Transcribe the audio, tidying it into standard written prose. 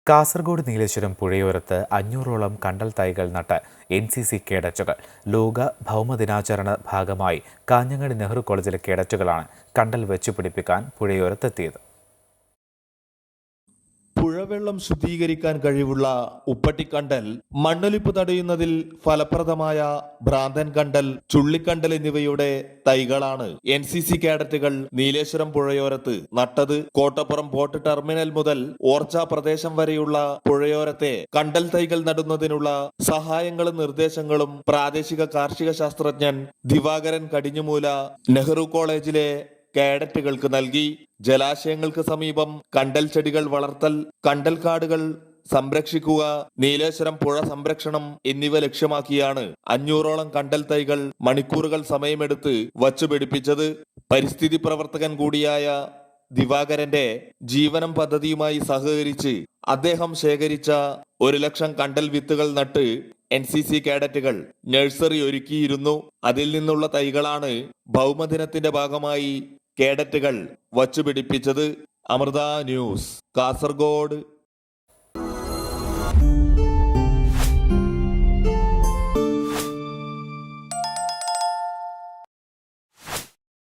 കാസർഗോഡ് നീലേശ്വരം പുഴയോരത്ത് 500ഓളം കണ്ടൽ തൈകൾ നട്ട് NCC കേഡറ്റുകൾ. ലോക ഭൗമദിനാചരണ ഭാഗമായി കാഞ്ഞങ്ങാട് നെഹ്റു കോളേജിലെ കേഡറ്റുകളാണ് കണ്ടൽ വെച്ചുപിടിപ്പിക്കാൻ പുഴയോരത്തെത്തിയത്. പുഴവെള്ളം ശുദ്ധീകരിക്കാൻ കഴിവുള്ള ഉപ്പട്ടിക്കണ്ടൽ, മണ്ണൊലിപ്പ് തടയുന്നതിൽ ഫലപ്രദമായ ഭ്രാന്തൻ കണ്ടൽ, ചുള്ളിക്കണ്ടൽ എന്നിവയുടെ തൈകളാണ് NCC കേഡറ്റുകൾ നീലേശ്വരം പുഴയോരത്ത് നട്ടത്. കോട്ടപ്പുറം ബോട്ട് ടെർമിനൽ മുതൽ ഓർച്ച പ്രദേശം വരെയുള്ള പുഴയോരത്തെ കണ്ടൽ തൈകൾ നടുന്നതിനുള്ള സഹായങ്ങളും നിർദ്ദേശങ്ങളും പ്രാദേശിക കാർഷിക ശാസ്ത്രജ്ഞൻ ദിവാകരൻ കടിഞ്ഞുമൂല നെഹ്റു കോളേജിലെ കേഡറ്റുകൾക്ക് നൽകി. ജലാശയങ്ങൾക്ക് സമീപം കണ്ടൽ ചെടികൾ വളർത്തൽ, കണ്ടൽ കാടുകൾ സംരക്ഷിക്കുക, നീലേശ്വരം പുഴ സംരക്ഷണം എന്നിവ ലക്ഷ്യമാക്കിയാണ് 500ഓളം കണ്ടൽ തൈകൾ മണിക്കൂറുകൾ സമയമെടുത്ത് വച്ചുപിടിപ്പിച്ചത്. പരിസ്ഥിതി പ്രവർത്തകൻ കൂടിയായ ദിവാകരന്റെ ജീവനം പദ്ധതിയുമായി സഹകരിച്ച് അദ്ദേഹം ശേഖരിച്ച 1,00,000 കണ്ടൽ വിത്തുകൾ നട്ട് NCC കേഡറ്റുകൾ നഴ്സറി ഒരുക്കിയിരുന്നു. അതിൽ നിന്നുള്ള തൈകളാണ് ഭൗമദിനത്തിന്റെ ഭാഗമായി കേഡറ്റുകൾ വച്ചുപിടിപ്പിച്ചത്. അമൃത ന്യൂസ്, കാസർഗോഡ്.